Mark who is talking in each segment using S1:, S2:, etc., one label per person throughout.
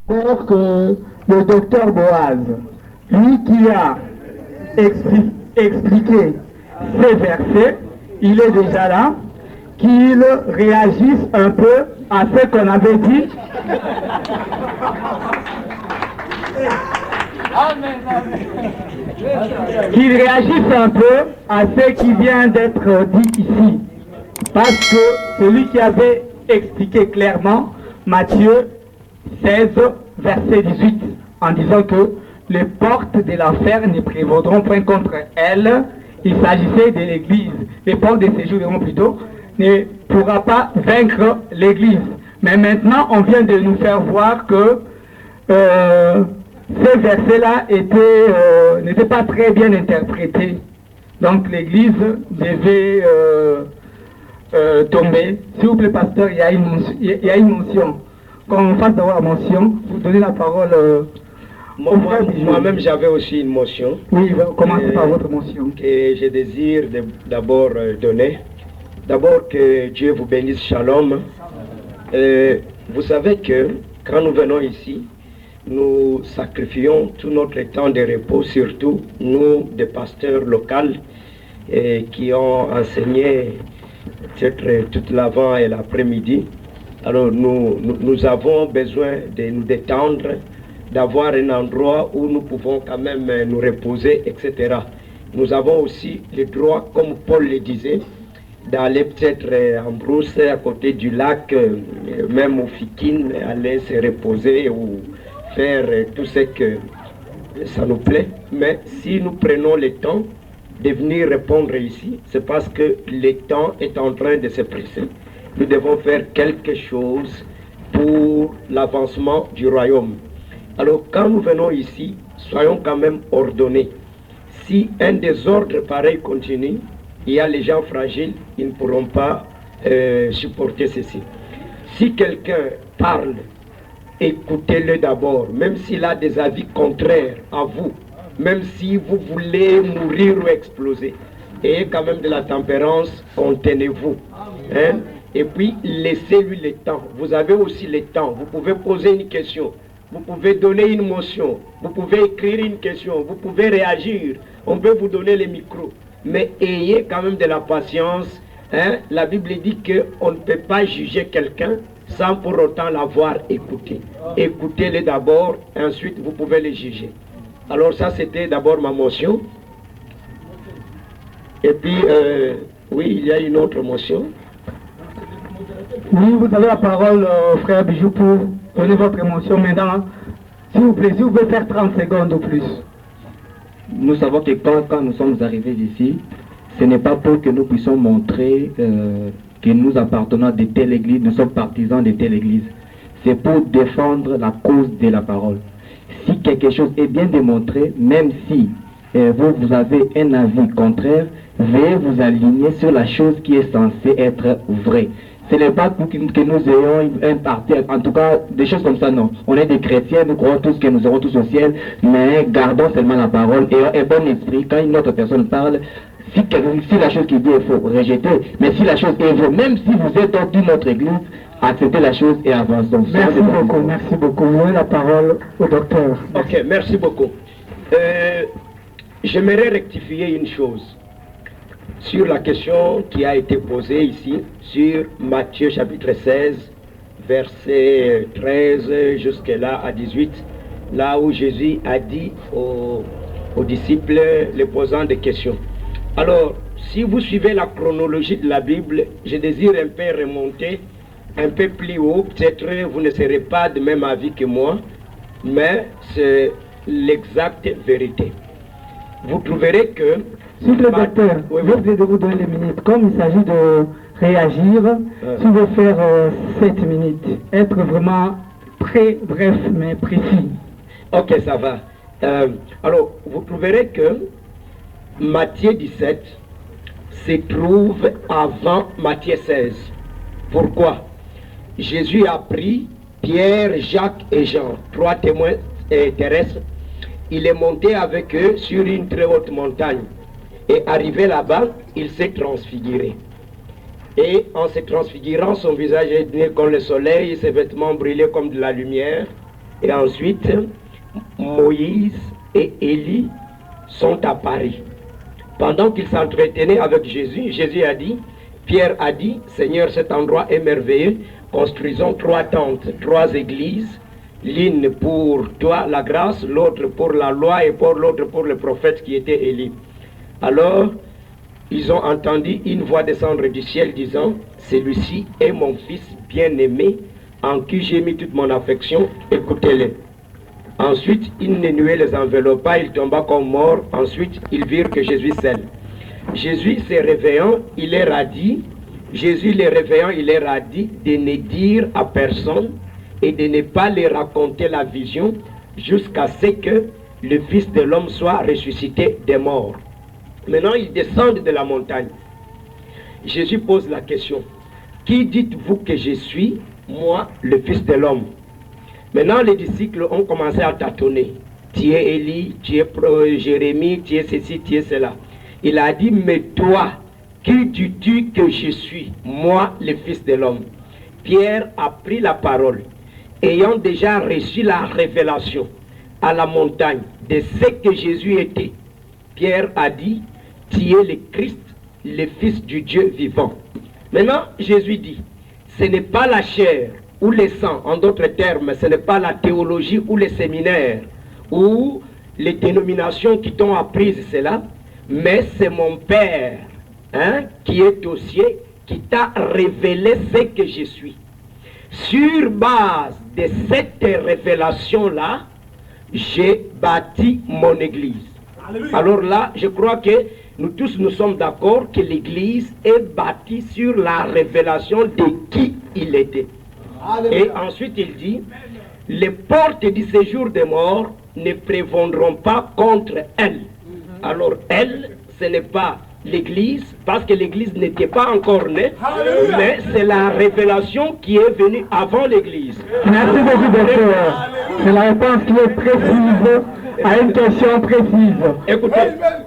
S1: pour que le docteur Boaz, lui qui a expliqué ces versets, il est déjà là, qu'il réagisse un peu à ce qu'on avait dit. Qu'il réagisse un peu à ce qui vient d'être dit ici. Parce que celui qui avait expliqué clairement Matthieu 16, verset 18, en disant que les portes de l'enfer ne prévaudront point contre elle. Il s'agissait de l'Église. Les portes de séjour, plutôt, ne pourra pas vaincre l'Église. Mais maintenant, on vient de nous faire voir que ces versets-là n'étaient pas très bien interprétés. Donc l'Église devait tomber. S'il vous plaît, pasteur, il y a une mention. Quand on fasse d'avoir la mention, vous donnez la parole.
S2: Moi-même, j'avais aussi une motion.
S1: Oui, commencez par votre motion.
S2: Que je désire d'abord donner. D'abord, que Dieu vous bénisse, shalom. Vous savez que quand nous venons ici, nous sacrifions tout notre temps de repos, surtout nous, des pasteurs locaux, qui ont enseigné peut-être toute l'avant et l'après-midi. Alors nous avons besoin de nous détendre, d'avoir un endroit où nous pouvons quand même nous reposer, etc. Nous avons aussi le droit, comme Paul le disait, d'aller peut-être en brousse à côté du lac, même au Fikine, aller se reposer ou faire tout ce que ça nous plaît. Mais si nous prenons le temps de venir répondre ici, c'est parce que le temps est en train de se presser. Nous devons faire quelque chose pour l'avancement du royaume. Alors quand nous venons ici, soyons quand même ordonnés. Si un désordre pareil continue, il y a les gens fragiles, ils ne pourront pas supporter ceci. Si quelqu'un parle, écoutez-le d'abord, même s'il a des avis contraires à vous, même si vous voulez mourir ou exploser. Ayez quand même de la tempérance, contenez-vous. Hein? Et puis, laissez-lui le temps. Vous avez aussi le temps. Vous pouvez poser une question. Vous pouvez donner une motion. Vous pouvez écrire une question. Vous pouvez réagir. On peut vous donner le micro. Mais ayez quand même de la patience. Hein? La Bible dit qu'on ne peut pas juger quelqu'un sans pour autant l'avoir écouté. Écoutez-le d'abord, et ensuite vous pouvez le juger. Alors ça, c'était d'abord ma motion. Et puis, oui, il y a une autre motion.
S1: Oui, vous avez la parole, frère Bijou, pour donner votre émotion maintenant. S'il vous plaît, si vous pouvez faire 30 secondes ou plus.
S3: Nous savons que quand nous sommes arrivés ici, ce n'est pas pour que nous puissions montrer que nous appartenons à de telles églises, nous sommes partisans de telle église. C'est pour défendre la cause de la parole. Si quelque chose est bien démontré, même si vous avez un avis contraire, veuillez vous aligner sur la chose qui est censée être vraie. Ce n'est pas pour que nous ayons un parti, en tout cas des choses comme ça, non. On est des chrétiens, nous croyons tous que nous aurons tous au ciel, mais gardons seulement la parole et bon esprit. Quand une autre personne parle, si la chose qui dit est faux, rejetez. Mais si la chose est vraie, même si vous êtes dans une autre église, acceptez la chose et avançons.
S1: Merci beaucoup, merci beaucoup. Vous avez la parole au docteur.
S2: Ok, merci beaucoup. J'aimerais rectifier une chose sur la question qui a été posée ici, sur Matthieu chapitre 16, verset 13 jusque-là à 18, là où Jésus a dit aux disciples, les posant des questions. Alors, si vous suivez la chronologie de la Bible, je désire un peu remonter un peu plus haut. Peut-être vous ne serez pas de même avis que moi, mais c'est l'exacte vérité. Vous trouverez que...
S1: S'il vous plaît, docteur,
S2: oui,
S1: je vais vous donner les minutes. Comme il s'agit de réagir, si vous voulez faire 7 minutes, être vraiment très bref mais précis.
S2: Ok, ça va. Alors, vous trouverez que Matthieu 17 se trouve avant Matthieu 16. Pourquoi? Jésus a pris Pierre, Jacques et Jean, 3 témoins terrestres. Il est monté avec eux sur une très haute montagne. Et arrivé là-bas, il s'est transfiguré. Et en se transfigurant, son visage est né comme le soleil, ses vêtements brillaient comme de la lumière. Et ensuite, Moïse et Élie sont apparus. Pendant qu'ils s'entretenaient avec Jésus, Jésus a dit, Pierre a dit, Seigneur, cet endroit est merveilleux, construisons 3 tentes, 3 églises, l'une pour toi, la grâce, l'autre pour la loi et pour l'autre pour le prophète qui était Élie. Alors, ils ont entendu une voix descendre du ciel disant, celui-ci est mon fils bien-aimé, en qui j'ai mis toute mon affection, écoutez-le. Ensuite, une nuée les enveloppa, il tomba comme mort. Ensuite, ils virent que Jésus scelle. Jésus se réveillant, il leur a dit, Jésus les réveillant, il leur a dit de ne dire à personne et de ne pas leur raconter la vision jusqu'à ce que le Fils de l'homme soit ressuscité des morts. Maintenant, ils descendent de la montagne. Jésus pose la question, qui dites-vous que je suis, moi, le Fils de l'homme? Maintenant, les disciples ont commencé à tâtonner. Tu es Élie, tu es Jérémie, tu es ceci, tu es cela. Il a dit, mais toi, qui dis-tu que je suis, moi, le Fils de l'homme? Pierre a pris la parole, ayant déjà reçu la révélation à la montagne de ce que Jésus était. Pierre a dit, tu es le Christ, le Fils du Dieu vivant. Maintenant, Jésus dit, ce n'est pas la chair ou le sang, en d'autres termes, ce n'est pas la théologie ou les séminaires ou les dénominations qui t'ont appris cela, mais c'est mon Père qui est aux cieux, qui t'a révélé ce que je suis. Sur base de cette révélation-là, j'ai bâti mon église. Alléluia. Alors là, je crois que nous tous nous sommes d'accord que l'église est bâtie sur la révélation de qui il était. Alléluia. Et ensuite il dit, les portes du séjour des morts ne prévaudront pas contre elle. Alors elle, ce n'est pas l'église, parce que l'église n'était pas encore née, Alléluia. Mais c'est la révélation qui est venue avant l'église.
S1: Merci beaucoup, docteur. C'est la réponse qui est précise à une question précise.
S2: Écoutez,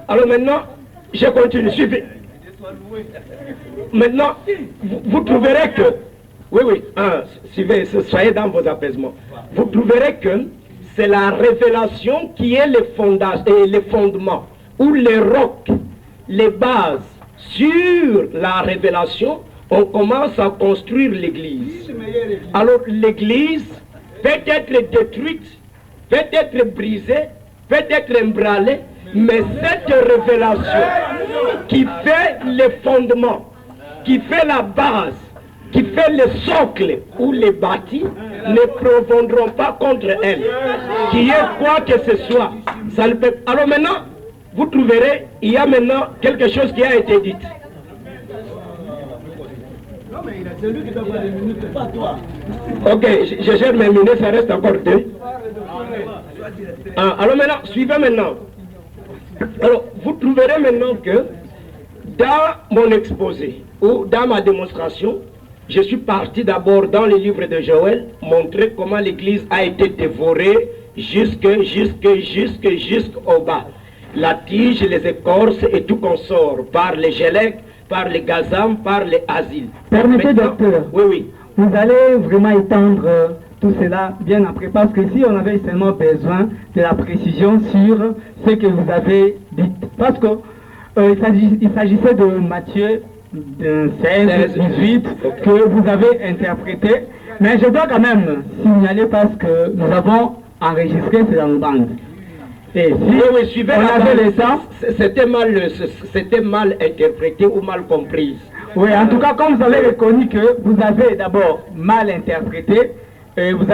S2: alors maintenant, je continue, suivez. Maintenant, vous trouverez que, oui, suivez, soyez dans vos apaisements. Vous trouverez que c'est la révélation qui est le fondement, ou les rocs, les bases. Sur la révélation, on commence à construire l'église. Alors l'église peut être détruite, peut être brisée, peut être embranlée, mais cette révélation qui fait le fondement, qui fait la base, qui fait le socle ou les bâtis, ne prévaudront pas contre elle. Qui est quoi que ce soit. Ça le peut... Alors maintenant, vous trouverez, il y a maintenant quelque chose qui a été dit.
S4: Non, mais c'est lui qui doit avoir des minutes, pas toi.
S2: Ok, je gère mes minutes, ça reste encore 2. Alors maintenant, suivez maintenant. Alors, vous trouverez maintenant que dans mon exposé ou dans ma démonstration, je suis parti d'abord dans le livre de Joël, montrer comment l'église a été dévorée jusqu'au bas. La tige, les écorces et tout consort, par les gélèques, par les gazam, par les asiles.
S1: Permettez, docteur.
S2: Oui.
S1: Vous allez vraiment étendre tout cela bien après, parce que si on avait seulement besoin de la précision sur ce que vous avez dit, parce que il s'agissait de Matthieu 16, 18 que vous avez interprété, mais je dois quand même signaler parce que nous avons enregistré ces bandes. Et si on avait le temps,
S2: c'était mal interprété ou mal compris.
S1: Oui, en tout cas, comme vous avez reconnu que vous avez d'abord mal interprété, et vous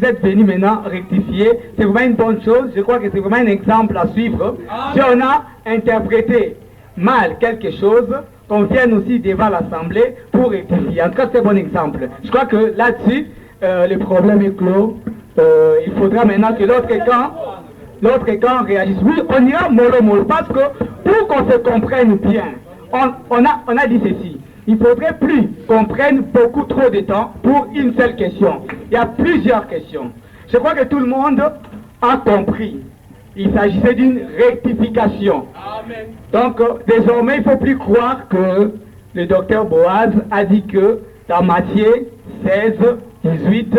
S1: êtes venu maintenant rectifier, c'est vraiment une bonne chose. Je crois que c'est vraiment un exemple à suivre. Si on a interprété mal quelque chose, qu'on vienne aussi devant l'Assemblée pour rectifier. En tout cas, c'est un bon exemple. Je crois que là-dessus, le problème est clos. Il faudra maintenant que l'autre camp réagisse. Oui, on ira mollo, parce que pour qu'on se comprenne bien, on a dit ceci. Il faudrait plus qu'on prenne beaucoup trop de temps pour une seule question. Il y a plusieurs questions. Je crois que tout le monde a compris. Il s'agissait d'une rectification. Amen. Donc, désormais, il ne faut plus croire que le docteur Boaz a dit que dans Matthieu 16, 18,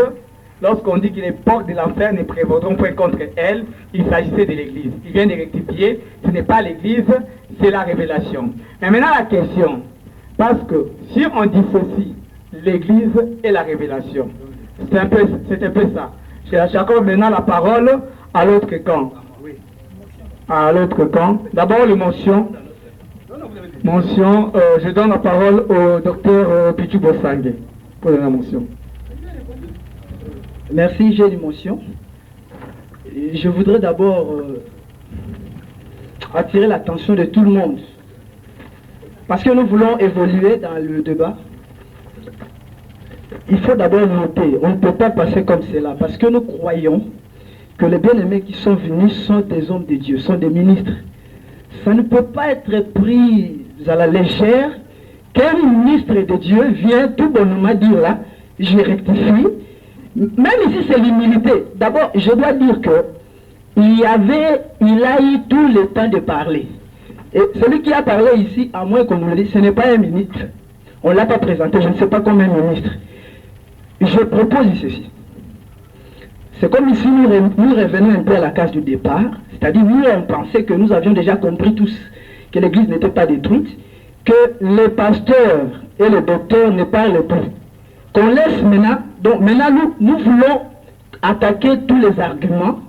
S1: lorsqu'on dit que les portes de l'enfer ne prévaudront point contre elle, il s'agissait de l'Église. Il vient de rectifier, ce n'est pas l'Église, c'est la révélation. Mais maintenant la question, parce que si on dissocie l'Église et la révélation, c'est un peu ça. J'accorde maintenant la parole à l'autre camp. À l'autre camp. D'abord l'émotion. Mention, je donne la parole au docteur Pichu Bosangue pour la mention.
S4: Merci, j'ai une motion. Je voudrais d'abord attirer l'attention de tout le monde. Parce que nous voulons évoluer dans le débat. Il faut d'abord noter, on ne peut pas passer comme cela. Parce que nous croyons que les bien-aimés qui sont venus sont des hommes de Dieu, sont des ministres. Ça ne peut pas être pris à la légère qu'un ministre de Dieu vient tout bonnement dire là, je rectifie. Même ici c'est l'humilité. D'abord, je dois dire que il a eu tout le temps de parler. Et celui qui a parlé ici, à moins qu'on nous le dise, ce n'est pas un ministre. On ne l'a pas présenté, je ne sais pas comme un ministre. Je propose ceci. C'est comme si nous revenons un peu à la case du départ, c'est-à-dire nous on pensait que nous avions déjà compris tous que l'église n'était pas détruite, que les pasteurs et les docteurs ne parlent plus. Qu'on laisse maintenant, donc maintenant nous voulons attaquer tous les arguments,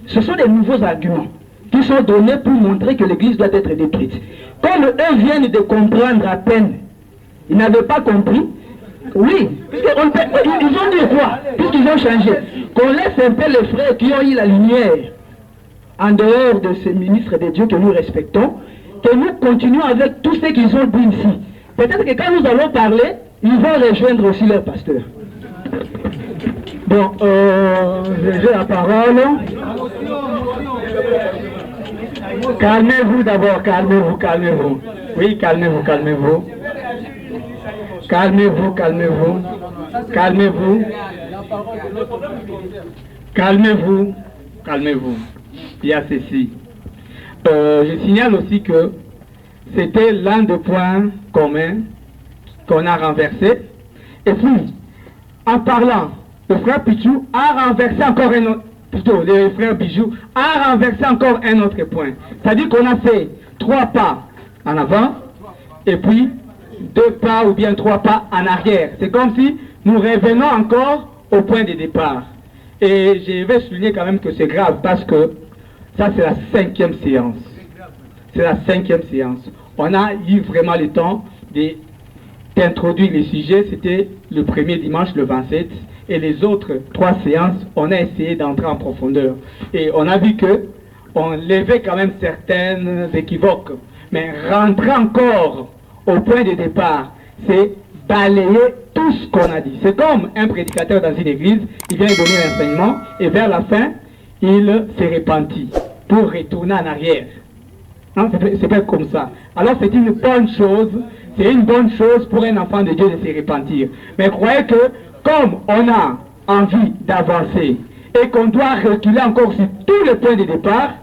S4: ce sont des nouveaux arguments qui sont donnés pour montrer que l'église doit être détruite. Comme eux viennent de comprendre à peine, ils n'avaient pas compris. Oui, ils ont dit quoi? Puisqu'ils ont changé. Qu'on laisse un peu les frères qui ont eu la lumière en dehors de ces ministres de Dieu que nous respectons, que nous continuons avec tout ce qu'ils ont dit ici. Peut-être que quand nous allons parler, ils vont rejoindre aussi leur pasteur.
S1: Bon, j'ai la parole. Calmez-vous d'abord, calmez-vous. Oui, calmez-vous. Calmez-vous. Il y a ceci. Je signale aussi que c'était l'un des points communs qu'on a renversé. Et puis, en parlant, le frère Pichou a renversé encore un autre, plutôt le frère Bijou a renversé encore un autre point. C'est-à-dire qu'on a fait 3 pas en avant et puis 2 pas ou bien 3 pas en arrière. C'est comme si nous revenons encore au point de départ. Et je vais souligner quand même que c'est grave parce que ça c'est la 5e séance. C'est la 5e séance. On a eu vraiment le temps d'introduire les sujets. C'était le premier dimanche, le 27. Et les autres 3 séances, on a essayé d'entrer en profondeur. Et on a vu que on levait quand même certaines équivoques. Mais rentrer encore au point de départ, c'est balayer tout ce qu'on a dit. C'est comme un prédicateur dans une église, il vient donner l'enseignement et vers la fin, il se repentit pour retourner en arrière. Hein, c'est pas comme ça. Alors c'est une bonne chose, pour un enfant de Dieu de se repentir. Mais croyez que comme on a envie d'avancer et qu'on doit reculer encore sur tous les points de départ,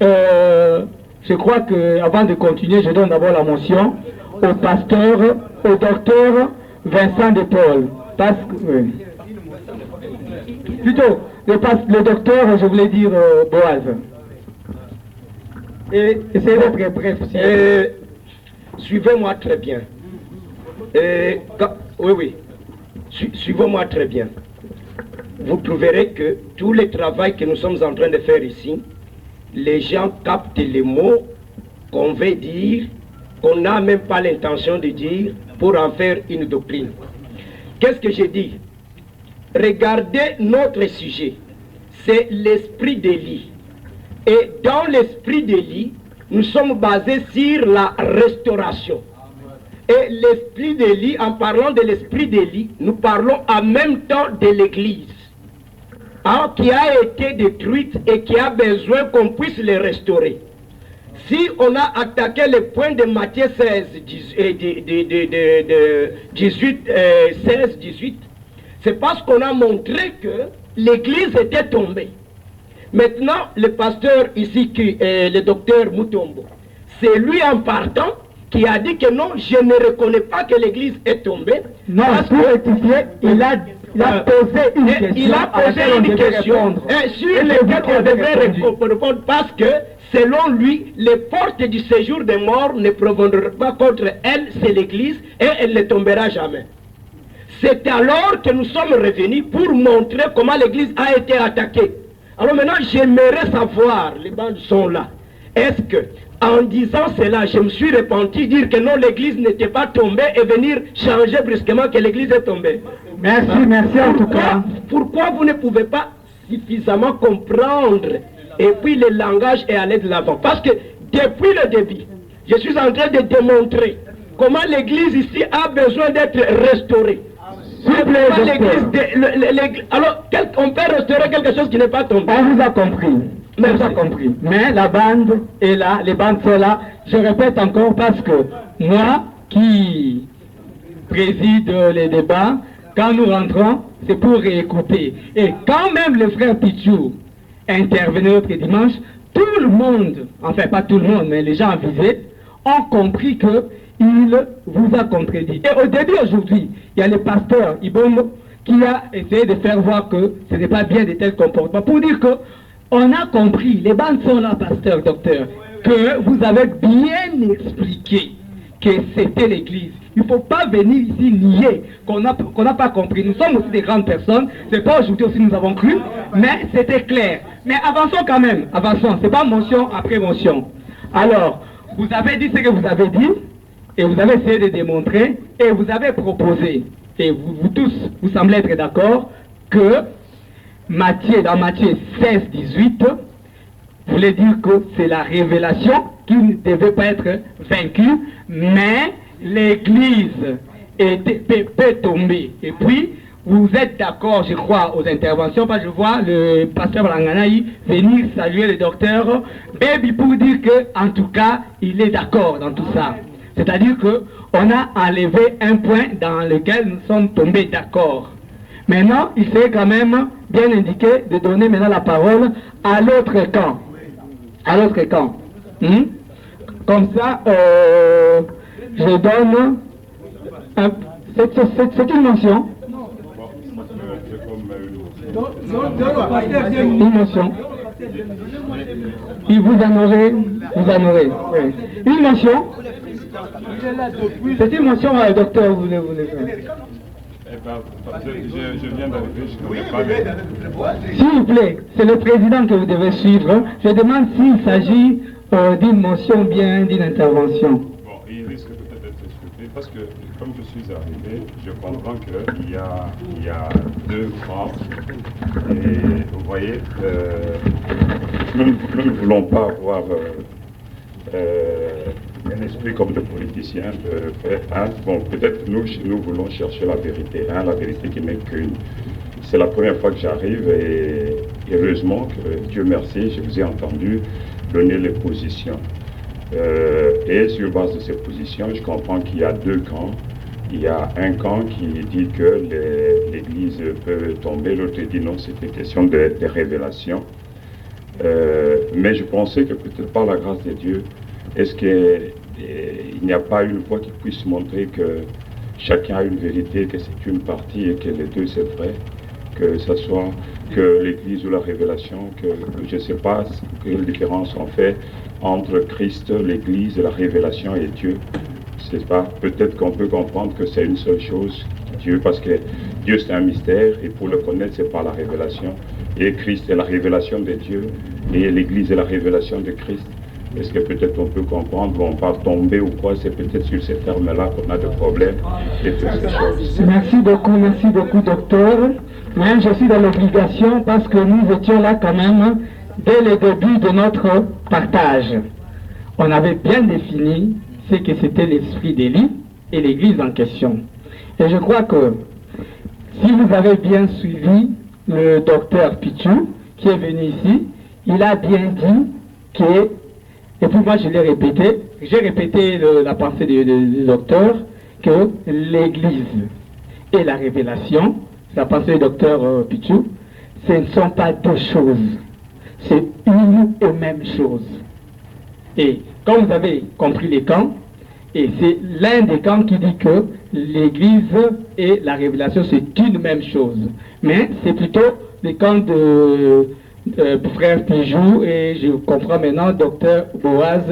S1: je crois que avant de continuer, je donne d'abord la mention au pasteur, au docteur Vincent de Paul. Plutôt, le docteur, je voulais dire Boaz. Et essayez d'être bref.
S2: Suivez-moi très bien. Oui. Suivez-moi très bien. Vous trouverez que tout le travail que nous sommes en train de faire ici, les gens captent les mots qu'on veut dire, qu'on n'a même pas l'intention de dire pour en faire une doctrine. Qu'est-ce que j'ai dit? Regardez notre sujet. C'est l'esprit d'Élie. Et dans l'esprit d'Élie, nous sommes basés sur la restauration. Et l'esprit d'Élie, en parlant de l'esprit d'Élie, nous parlons en même temps de l'Église, hein, qui a été détruite et qui a besoin qu'on puisse les restaurer. Si on a attaqué le point de Matthieu 16, 18, c'est parce qu'on a montré que l'Église était tombée. Maintenant, le pasteur ici, le docteur Mutombo, c'est lui en partant qui a dit que non, je ne reconnais pas que l'église est tombée.
S1: Non, pour rectifier, il a Il a posé une question.
S2: Il a posé une question sur laquelle on devrait répondre parce que, selon lui, les portes du séjour des morts ne proviendront pas contre elle, c'est l'Église, et elle ne tombera jamais. C'est alors que nous sommes revenus pour montrer comment l'Église a été attaquée. Alors maintenant, j'aimerais savoir, les bandes sont là, est-ce que, en disant cela, je me suis repenti, dire que non, l'Église n'était pas tombée et venir changer brusquement que l'Église est tombée?
S1: Merci en tout cas.
S2: Pourquoi vous ne pouvez pas suffisamment comprendre et puis le langage est allé de l'avant? Parce que depuis le début, je suis en train de démontrer comment l'Église ici a besoin d'être restaurée. Alors, on peut restaurer quelque chose qui n'est pas tombé.
S1: On vous a compris. Compris. Mais la bande est là, les bandes sont là. Je répète encore parce que moi qui préside les débats, quand nous rentrons, c'est pour réécouter. Et quand même le frère Pichou intervenait l'autre dimanche, tout le monde, enfin pas tout le monde, mais les gens visés, ont compris que il vous a contredit. Et au début aujourd'hui, il y a le pasteur Ibombo qui a essayé de faire voir que ce n'est pas bien de tels comportements. Pour dire que on a compris, les bandes sont là, pasteur, docteur, que vous avez bien expliqué que c'était l'Église. Il ne faut pas venir ici nier qu'on n'a pas compris. Nous sommes aussi des grandes personnes, c'est pas aujourd'hui aussi nous avons cru, mais c'était clair. Mais avançons quand même, avançons, c'est pas motion après motion. Alors, vous avez dit ce que vous avez dit, et vous avez essayé de démontrer, et vous avez proposé, et vous tous, vous semblez être d'accord, que dans Matthieu 16, 18, voulait dire que c'est la révélation qui ne devait pas être vaincue, mais l'Église peut tomber. Et puis, vous êtes d'accord, je crois, aux interventions, parce que je vois le pasteur Balanganaï venir saluer le docteur Baby pour dire qu'en tout cas, il est d'accord dans tout ça. C'est-à-dire qu'on a enlevé un point dans lequel nous sommes tombés d'accord. Maintenant, il serait quand même bien indiqué de donner maintenant la parole à l'autre camp. À l'autre camp. Comme ça, je donne c'est une mention. Une mention. Et vous en aurez. Oui. Une mention. C'est une mention, docteur, vous voulez faire.
S5: Je viens d'arriver, je ne connais pas.
S1: S'il vous plaît, c'est le président que vous devez suivre. Je demande s'il s'agit d'une motion ou bien d'une intervention.
S5: Bon, il risque peut-être d'être discuté parce que, comme je suis arrivé, je comprends qu'il y a deux camps. Et vous voyez, nous ne voulons pas avoir un esprit comme de politicien. Bon, peut-être nous voulons chercher la vérité, la vérité qui n'est qu'une. C'est la première fois que j'arrive et heureusement que, Dieu merci, je vous ai entendu donner les positions. Et sur base de ces positions, je comprends qu'il y a deux camps. Il y a un camp qui dit que l'Église peut tomber, l'autre dit non, c'était question de révélation. Mais je pensais que peut-être par la grâce de Dieu, est-ce qu'il n'y a pas une voix qui puisse montrer que chacun a une vérité, que c'est une partie et que les deux c'est vrai, que ce soit que l'Église ou la révélation, que je ne sais pas quelle différence on fait entre Christ, l'Église, la révélation et Dieu. C'est pas, peut-être qu'on peut comprendre que c'est une seule chose, Dieu, parce que Dieu c'est un mystère et pour le connaître c'est par la révélation. Et Christ est la révélation de Dieu et l'Église est la révélation de Christ. Est-ce que peut-être on peut comprendre, on va tomber ou quoi, c'est peut-être sur ces termes-là qu'on a des problèmes et toutes ces choses.
S1: Merci beaucoup, docteur. Mais je suis dans l'obligation parce que nous étions là quand même dès le début de notre partage. On avait bien défini ce que c'était l'esprit d'Élie et l'Église en question. Et je crois que si vous avez bien suivi le docteur Pichou qui est venu ici, il a bien dit que, et puis moi je l'ai répété, j'ai répété la pensée du docteur, que l'Église et la révélation, la pensée du docteur Pichou, ce ne sont pas deux choses, c'est une et même chose. Et comme vous avez compris les camps, Et c'est l'un des camps qui dit que l'Église et la révélation, c'est une même chose. Mais c'est plutôt les camps de frère Pijou et je comprends maintenant, docteur Boaz,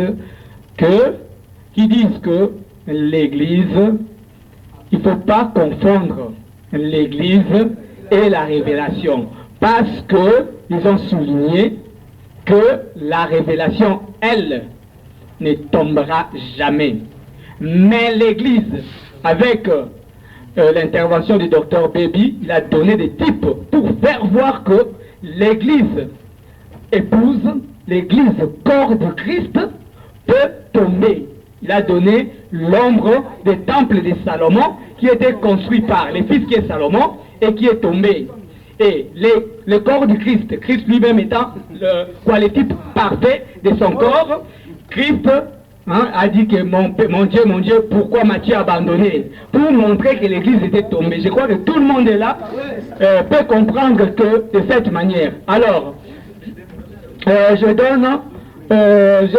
S1: qui disent que l'Église, il ne faut pas confondre l'Église et la révélation. Parce qu'ils ont souligné que la révélation, elle, ne tombera jamais. Mais l'Église, avec l'intervention du docteur Baby, il a donné des types pour faire voir que l'Église épouse, l'Église corps de Christ peut tomber. Il a donné l'ombre des temples de Salomon qui était construit par les fils qui est Salomon et qui est tombé. Et le corps du Christ, Christ lui-même étant le type parfait de son corps, Christ a dit que mon Dieu, pourquoi m'as-tu abandonné? Pour montrer que l'Église était tombée. Je crois que tout le monde est là, peut comprendre que de cette manière. Alors, je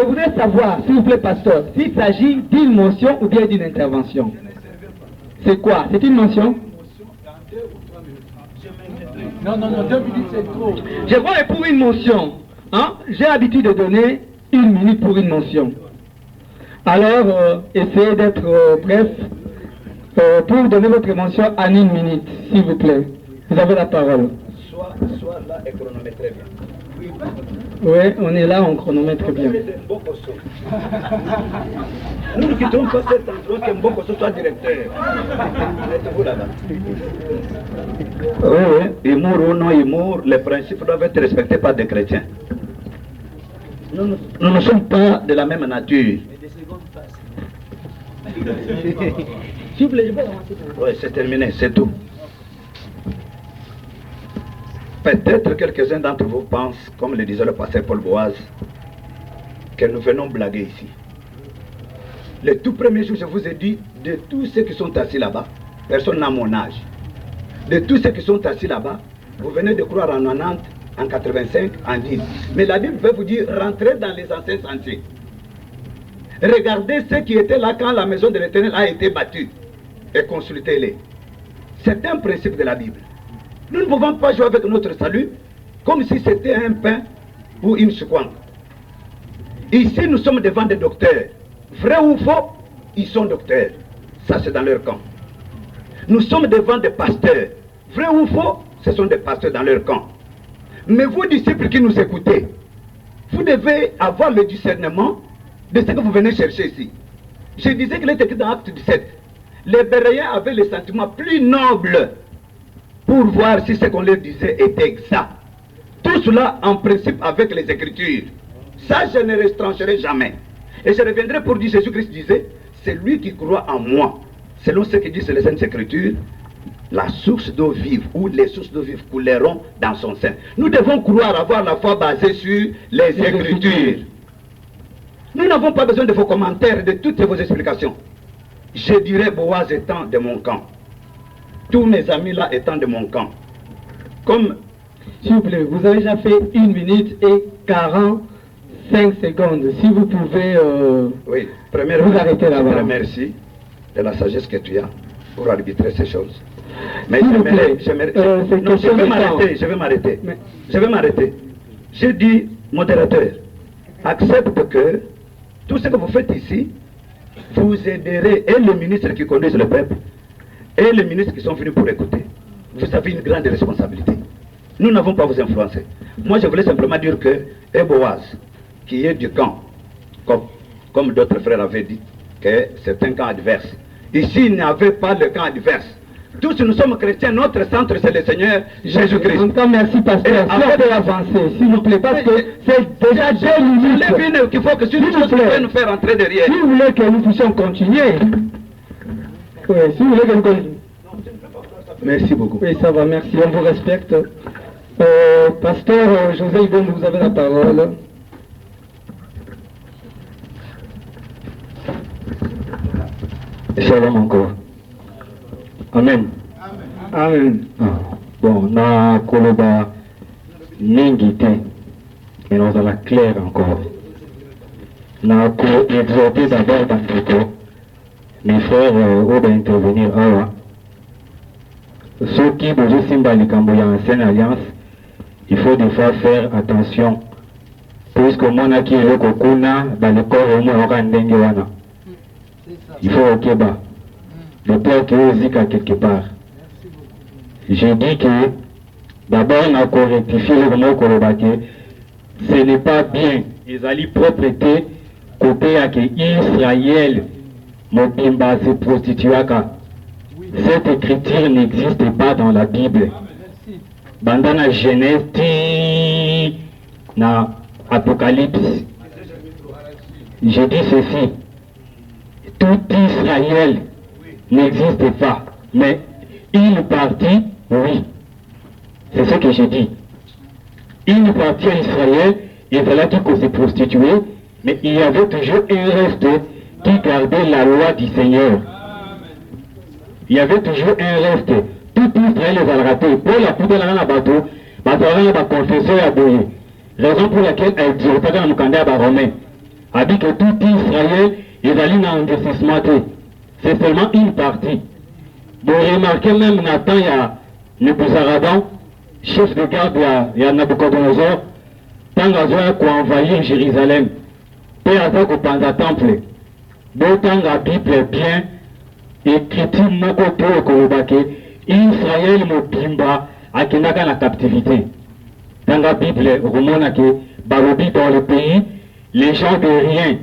S1: voudrais savoir, s'il vous plaît, pasteur, s'il s'agit d'une motion ou bien d'une intervention. C'est quoi? C'est une motion? Non, 2 minutes c'est trop. Je crois que pour une motion, j'ai l'habitude de donner 1 minute pour une motion. Alors, essayez d'être bref pour donner votre motion en 1 minute, s'il vous plaît. Vous avez la parole.
S2: Soit là et chronométrez bien.
S1: Oui, on est là, on chronomètre bien.
S2: Nous ne quittons pas cet endroit que Mbokoso soit directeur. Mettez-vous là-bas. Oui, humour ou non humour, les principes doivent être respectés par des chrétiens. Nous ne sommes pas de la même nature. Oui, c'est terminé, c'est tout. Peut-être quelques-uns d'entre vous pensent, comme le disait le pasteur Paul Boaz, que nous venons blaguer ici. Le tout premier jour, je vous ai dit, de tous ceux qui sont assis là-bas, personne n'a mon âge. De tous ceux qui sont assis là-bas, vous venez de croire en 90, en 85, en 10. Mais la Bible veut vous dire, rentrez dans les anciens sentiers. Regardez ceux qui étaient là quand la maison de l'Éternel a été battue et consultez-les. C'est un principe de la Bible. Nous ne pouvons pas jouer avec notre salut comme si c'était un pain ou une seconde. Ici, nous sommes devant des docteurs. Vrai ou faux, ils sont docteurs. Ça, c'est dans leur camp. Nous sommes devant des pasteurs. Vrai ou faux, ce sont des pasteurs dans leur camp. Mais vous, disciples qui nous écoutez, vous devez avoir le discernement de ce que vous venez chercher ici. Je disais qu'il est écrit dans Acte 17. Les Béréens avaient le sentiment plus noble pour voir si ce qu'on leur disait était exact. Tout cela en principe avec les Écritures. Ça, je ne retrancherai jamais. Et je reviendrai pour dire, Jésus-Christ disait, c'est lui qui croit en moi. Selon ce que disent les Saintes Écritures, la source d'eau vive ou les sources d'eau vive couleront dans son sein. Nous devons croire avoir la foi basée sur les Écritures. Nous n'avons pas besoin de vos commentaires, de toutes vos explications. Je dirais Boaz étant de mon camp. Tous mes amis là étant de mon camp. Comme...
S1: S'il vous plaît, vous avez déjà fait 1 minute et 45 secondes. Si vous pouvez
S2: oui,
S1: vous arrêter là-bas.
S2: Je te remercie de la sagesse que tu as pour arbitrer ces choses. Mais je vais m'arrêter. Je dis, modérateur, accepte que tout ce que vous faites ici, vous aiderez et les ministres qui conduisent le peuple et les ministres qui sont venus pour écouter. Vous avez une grande responsabilité. Nous n'avons pas vous influencer. Moi, je voulais simplement dire que Boaz, qui est du camp, comme d'autres frères avaient dit, que c'est un camp adverse. Ici, il n'y avait pas le camp adverse. Tous nous sommes chrétiens, notre centre c'est le Seigneur Jésus-Christ.
S1: En tout cas, merci pasteur. Si on peut avancer, s'il vous plaît, parce que c'est déjà 2 minutes.
S2: Qu'il faut que si nous pouvons nous faire entrer derrière.
S1: Si vous voulez que nous puissions continuer. Oui, si vous voulez que nous continuions.
S2: Merci beaucoup.
S1: Oui, ça va, merci, on vous respecte. Pasteur José Ibon, vous avez la parole.
S3: Shalom encore. Amen.
S1: Amen.
S3: Bon, na koloba mingi te, mais nous allons clair encore. Na ko exhorter d'abord bandeko mes frères vont intervenir. Ceux qui besoin simba likambo ya ancienne alliance, il faut des fois faire attention. Puisque moi qui est le kokuna dans le corps au moins wana. Il faut au Keba. Le père qui est zika quelque part. J'ai dit que d'abord on a rectifié le mot kolobake. Ce n'est pas bien. Ils allaient propreté côté à que Israël mobimba se prostituaka. Cette écriture n'existe pas dans la Bible. Bandana Genèse na Apocalypse. Je dis ceci. Tout Israël n'existe pas. Mais une partie, oui. C'est ce que j'ai dit. Une partie à Israël, il fallait qu'il se prostituer, mais il y avait toujours un reste qui gardait la loi du Seigneur. Il y avait toujours un reste. Tout Israël les a ratés. Pour la poudre dans la bateau, la confession a bouillé. Raison pour laquelle elle dit au dans le candidat romain a dit que tout Israël est allé dans l'endessissement. C'est seulement une partie. Vous remarquez même Nathan, il y a Nebuzaradan, chef de garde, il y a Nabucodonosor, tant qu'on a envahi Jérusalem, pour avoir au temple. D'autant la Bible bien écriture mon côté au Kolobake, Israël Mobimba a Kenaka la captivité. Dans la Bible, Romanake, Barobi dans le pays, les gens de rien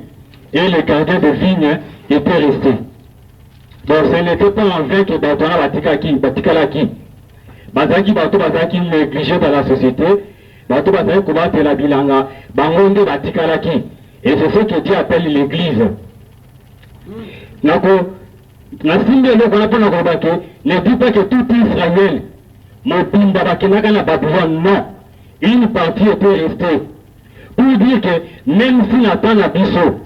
S3: et les gardiens de vignes étaient restés. Donc ce n'était pas en vain que Batona Batikalaki. Bazaki Bato Bazaki négligé dans la société, Bato Bazaki Koubate la Bilanga, Bangonde Batikalaki. Et c'est ce que Dieu appelle l'église. Nako, la Simbe ne dit pas que tout Israël, Mobimba Bakenaka na Babylone, non. Une partie était restée. Pour dire que même si Nathan Nabiso,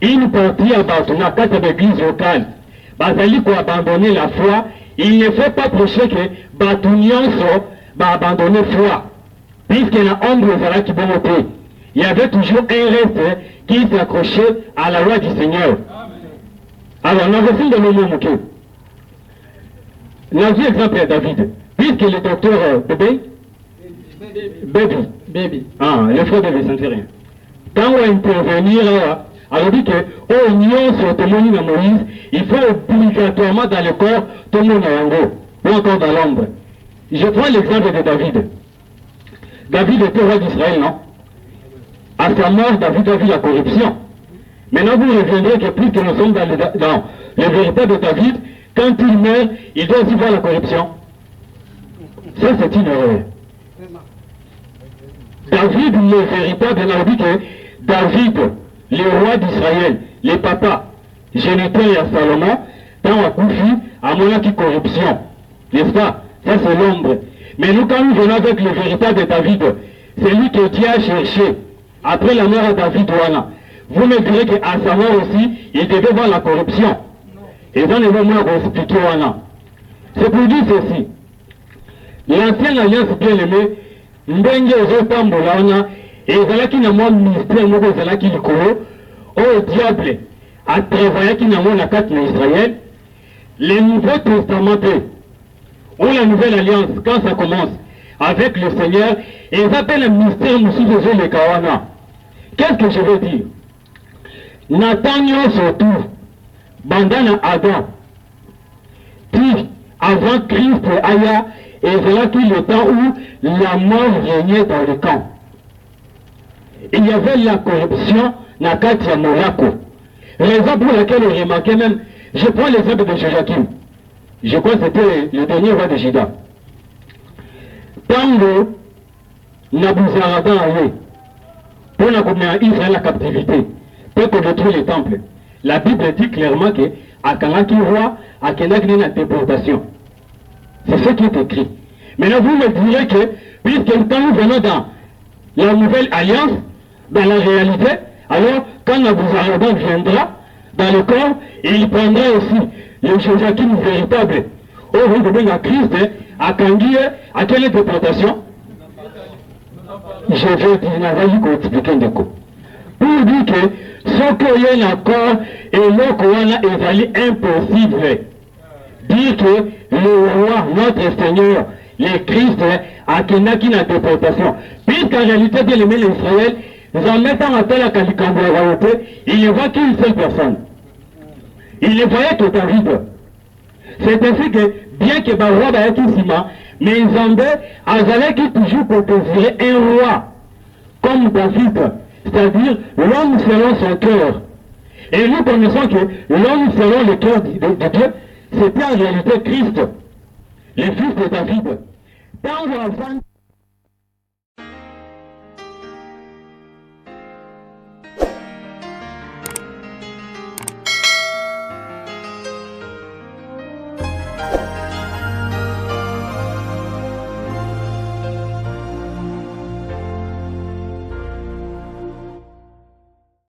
S3: une partie a Batona, quand c'est l'église locale, Bazali pour abandonner la foi, il ne faut pas prêcher que Batunion va abandonner la foi. Puisqu'il y a un homme qui va monter. Il y avait toujours un reste qui s'accrochait à la loi du Seigneur. Alors, on a reçu de nos mots. On a vu exemple à David. Puisque le docteur Baby. Ah, le frère de Saint-Rien. Quand on va intervenir, alors dit que, oh, union sur tout le monde Moïse, il faut obligatoirement dans le corps, tout le monde en haut, ou encore dans l'ombre. Je prends l'exemple de David. David était roi d'Israël, non? À sa mort, David a vu la corruption. Maintenant, vous reviendrez que plus que nous sommes dans le véritable David, quand il meurt, il doit aussi voir la corruption. Ça, c'est une erreur. David, le véritable, on a dit que David, le roi d'Israël, les papas, Généteur et Salomon, dans la Koufi, à mon avis, corruption. N'est-ce pas? Ça, c'est l'ombre. Mais nous, quand nous venons avec le véritable David, c'est lui que Dieu a cherché. Après la mort de David, voilà. Vous me direz qu'à sa mort aussi, il devait voir la corruption. Et dans les moments où on explique, voilà. C'est pour dire ceci. L'ancienne alliance bien-aimée, Mbenge Zotambolana, et Zalaki n'a moins ministère, Mogo Zalaki Likolo, au diable, à travailler qui n'a moins la carte d'Israël, les Nouveaux Testaments, ou la Nouvelle Alliance, quand ça commence, avec le Seigneur, et ils appellent le ministère Moussi de le Kawana. Qu'est-ce que je veux dire? Nathaniel surtout, Bandana Adam, puis avant Christ Aya, et voilà tout le temps où la mort régnait dans le camp. Il y avait la corruption, Nakatia Morako. Raison pour laquelle on remarquait même, je prends l'exemple de Joachim. Je crois que c'était le dernier roi de Juda. Tango, Nabuzaradan allait, pour Israël la captivité, pour qu'on détruise les temples. La Bible dit clairement que Akanaki roi, Akanaki n'est pas déportation. C'est ce qui est écrit. Maintenant, vous me direz que, puisque quand nous venons dans la nouvelle alliance, dans la réalité, alors, quand Nabuzaradan viendra dans le corps, il prendra aussi le Joachim véritable. Au lieu de venir à Christ, à Kanguie, à quelle déportation? Je vais dire, expliquer un déco. Pour dire que
S6: soki oye nakor eloko wana ezali impossible. Dire que le roi, notre Seigneur, le Christ, akendaki na déportation. Puisqu'en réalité, Dieu aimait l'Israël, nous en mettant à tel à Kalikambo la royauté, il ne voit qu'une seule personne. Il ne voyait que David. C'est ainsi que, bien que le roi va être ici, mais Nzambe azalaki toujours pour désirer un roi comme David, c'est-à-dire l'homme selon son cœur. Et nous connaissons que l'homme selon le cœur de Dieu, c'était en réalité Christ, le fils de David. Dans